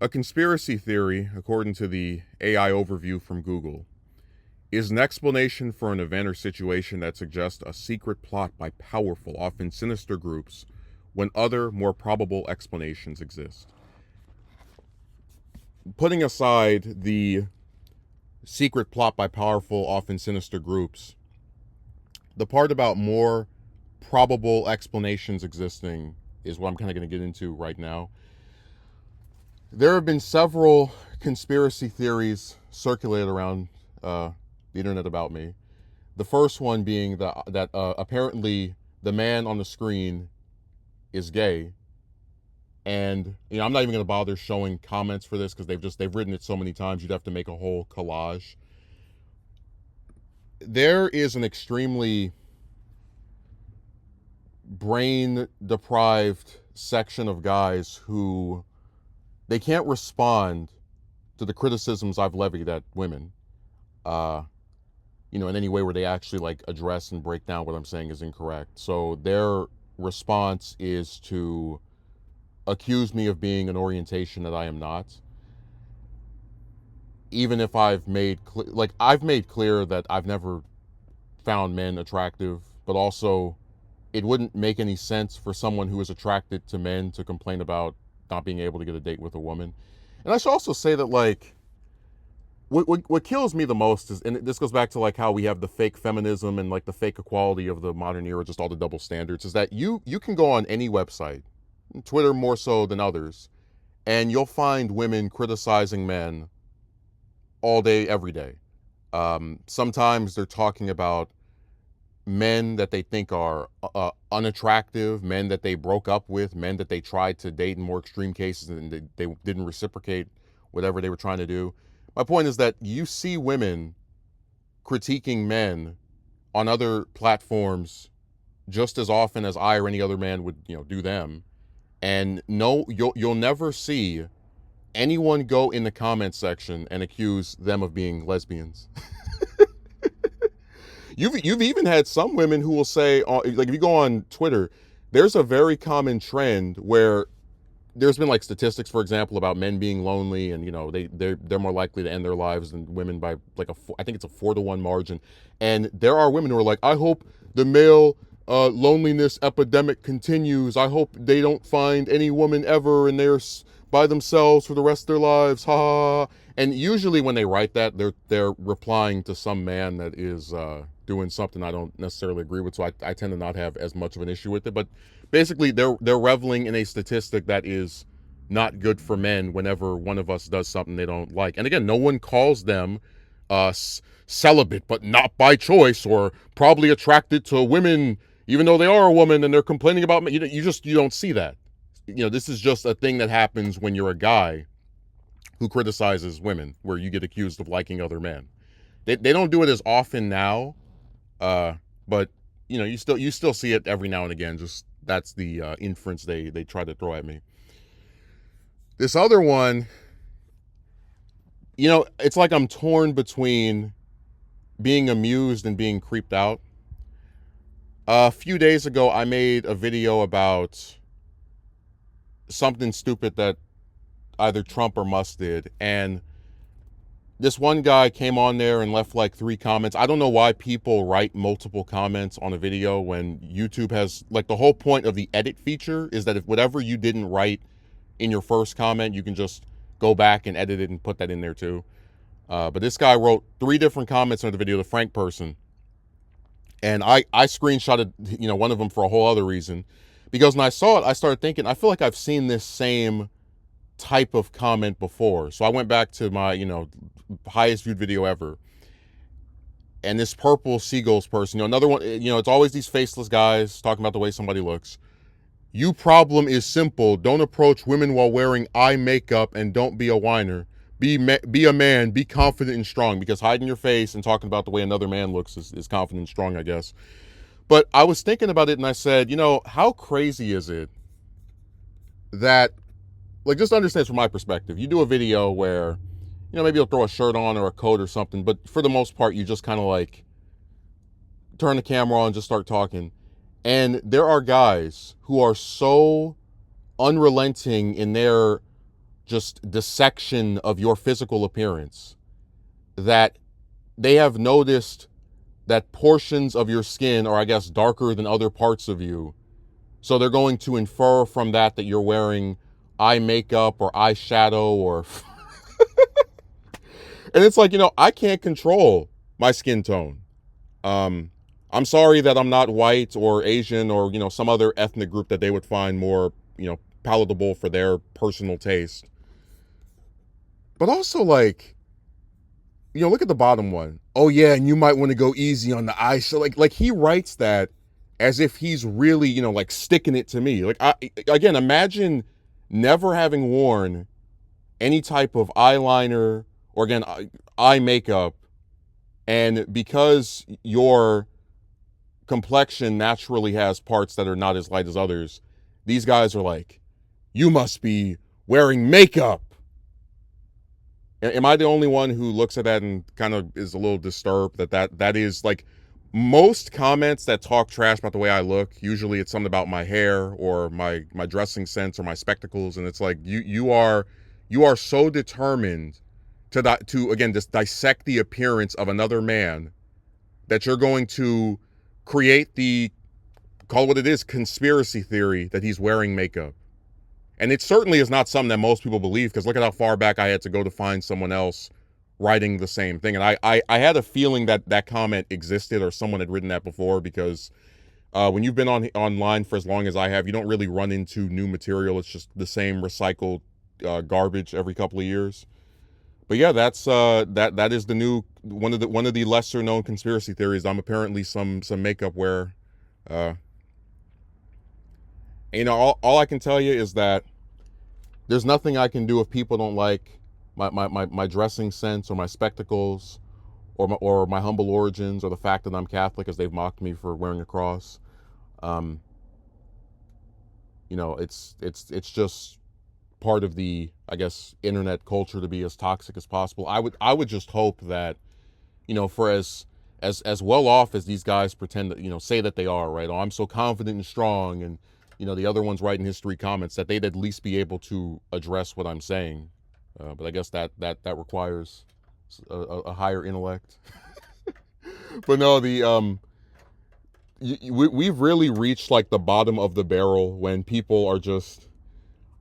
A conspiracy theory, according to the AI overview from Google, is an explanation for an event or situation that suggests a secret plot by powerful, often sinister groups when other, more probable explanations exist. Putting aside the secret plot by powerful, often sinister groups, the part about more probable explanations existing is what I'm kind of going to get into right now. There have been several conspiracy theories circulated around the internet about me. The first one being that apparently the man on the screen is gay, and I'm not even going to bother showing comments for this because they've written it so many times you'd have to make a whole collage. There is an extremely brain deprived section of guys who they can't respond to the criticisms I've levied at women, in any way where they actually like address and break down what I'm saying is incorrect. So their response is to accuse me of being an orientation that I am not. Even if I've made clear that I've never found men attractive, but also it wouldn't make any sense for someone who is attracted to men to complain about not being able to get a date with a woman. And I should also say that what kills me the most is, and this goes back to like how we have the fake feminism and like the fake equality of the modern era, just all the double standards, is that you can go on any website, Twitter more so than others, and you'll find women criticizing men all day, every day. Sometimes they're talking about men that they think are unattractive, men that they broke up with, men that they tried to date in more extreme cases and they didn't reciprocate whatever they were trying to do. My point is that you see women critiquing men on other platforms just as often as I or any other man would, do them. And no, you'll never see anyone go in the comment section and accuse them of being lesbians. You've even had some women who will say, like if you go on Twitter, there's a very common trend where there's been like statistics, for example, about men being lonely, and they're more likely to end their lives than women by like I think it's a 4-to-1 margin. And there are women who are like, I hope the male loneliness epidemic continues. I hope they don't find any woman ever and they're by themselves for the rest of their lives. Ha ha. And usually when they write that, they're replying to some man that is doing something I don't necessarily agree with. So I tend to not have as much of an issue with it. But basically, they're reveling in a statistic that is not good for men whenever one of us does something they don't like. And again, no one calls them celibate, but not by choice, or probably attracted to women even though they are a woman and they're complaining about me. You don't see that. This is just a thing that happens when you're a guy who criticizes women, where you get accused of liking other men. They don't do it as often now, but you still see it every now and again. Just that's the inference they try to throw at me. This other one, it's like I'm torn between being amused and being creeped out. A few days ago, I made a video about something stupid that either Trump or Musk did, and this one guy came on there and left like 3 comments. I don't know why people write multiple comments on a video when YouTube has, like, the whole point of the edit feature is that if whatever you didn't write in your first comment, you can just go back and edit it and put that in there too. But this guy wrote 3 different comments on the video, the Frank person. And I screenshotted, one of them for a whole other reason. Because when I saw it, I started thinking, I feel like I've seen this same type of comment before. So I went back to my, highest viewed video ever. And this purple seagulls person, another one, it's always these faceless guys talking about the way somebody looks. You problem is simple. Don't approach women while wearing eye makeup and don't be a whiner. Be a man, be confident and strong, because hiding your face and talking about the way another man looks is confident and strong, I guess. But I was thinking about it and I said, how crazy is it that, like, just understand from my perspective, you do a video where, maybe you'll throw a shirt on or a coat or something, but for the most part, you just kind of like turn the camera on and just start talking. And there are guys who are so unrelenting in their just dissection of your physical appearance, that they have noticed that portions of your skin are, I guess, darker than other parts of you. So they're going to infer from that that you're wearing eye makeup or eyeshadow or and it's like, I can't control my skin tone. Um I'm sorry that I'm not white or Asian or, some other ethnic group that they would find more, palatable for their personal taste. But also, like, look at the bottom one. Oh yeah, and you might want to go easy on the eyes. So like he writes that as if he's really, like sticking it to me. Like, again, imagine never having worn any type of eyeliner or, again, eye makeup, and because your complexion naturally has parts that are not as light as others, these guys are like, you must be wearing makeup. Am I the only one who looks at that and kind of is a little disturbed that is like, most comments that talk trash about the way I look, usually it's something about my hair or my dressing sense or my spectacles, and it's like, you are so determined to again just dissect the appearance of another man, that you're going to create the, call it what it is, conspiracy theory that he's wearing makeup. And it certainly is not something that most people believe, because look at how far back I had to go to find someone else writing the same thing. And I had a feeling that that comment existed or someone had written that before, because when you've been online for as long as I have, you don't really run into new material. It's just the same recycled garbage every couple of years. But yeah, that's that is the new one of the lesser known conspiracy theories. I'm apparently some makeup wearer. Uh, all I can tell you is that there's nothing I can do if people don't like my dressing sense or my spectacles or my humble origins or the fact that I'm Catholic, as they've mocked me for wearing a cross. Um, it's just part of the, I guess, internet culture to be as toxic as possible. I would just hope that, for as well off as these guys pretend that, say that they are, right? Oh, I'm so confident and strong, and the other ones writing history comments, that they'd at least be able to address what I'm saying. But I guess that requires a higher intellect. But no, we've really reached like the bottom of the barrel when people are just,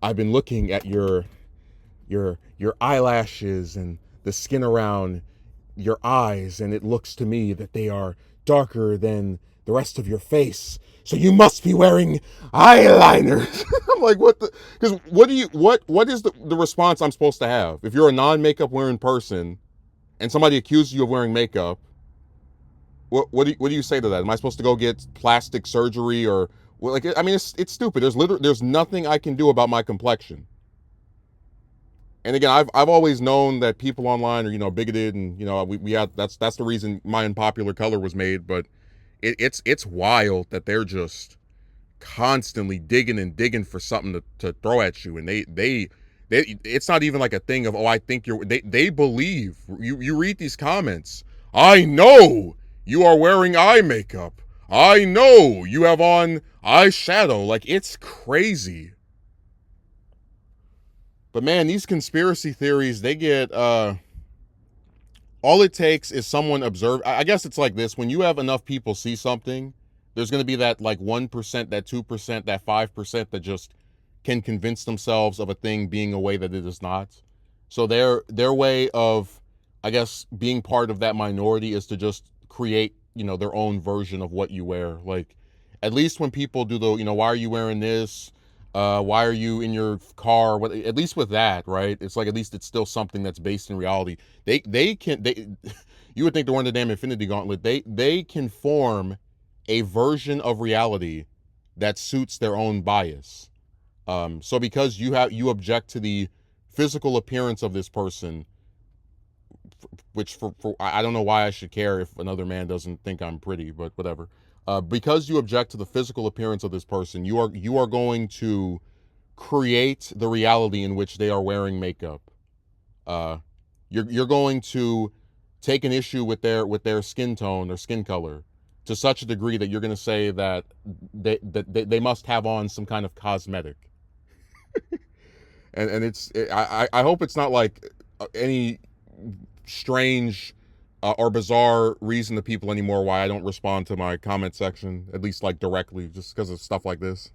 I've been looking at your eyelashes and the skin around your eyes, and it looks to me that they are darker than the rest of your face. So you must be wearing eyeliner. I'm like, what the? Because what is the response I'm supposed to have if you're a non-makeup wearing person and somebody accuses you of wearing makeup? What do you say to that? Am I supposed to go get plastic surgery or, well, like, I mean, it's stupid. There's nothing I can do about my complexion. And again, I've always known that people online are, bigoted, and we had, that's the reason my unpopular color was made. But it's wild that they're just constantly digging and digging for something to throw at you, and they it's not even like a thing of, oh, I think they believe you read these comments. I know you are wearing eye makeup. I know you have on eyeshadow. Like, it's crazy. But man, these conspiracy theories, they get all it takes is someone observe. I guess it's like this: when you have enough people see something, there's going to be that like 1%, that 2%, that 5% that just can convince themselves of a thing being a way that it is not. So their way of, I guess, being part of that minority is to just create, their own version of what you wear. Like, at least when people do the, why are you wearing this? Why are you in your car? What, at least with that, right? It's like, at least it's still something that's based in reality. They can they you would think they're in the damn Infinity Gauntlet. They can form a version of reality that suits their own bias. So because you object to the physical appearance of this person, which for I don't know why I should care if another man doesn't think I'm pretty, but whatever. Because you object to the physical appearance of this person, you are going to create the reality in which they are wearing makeup. Uh, you're going to take an issue with their skin tone or skin color to such a degree that you're going to say that they must have on some kind of cosmetic. and I hope it's not like any strange or bizarre reason to people anymore why I don't respond to my comment section, at least like directly, just because of stuff like this.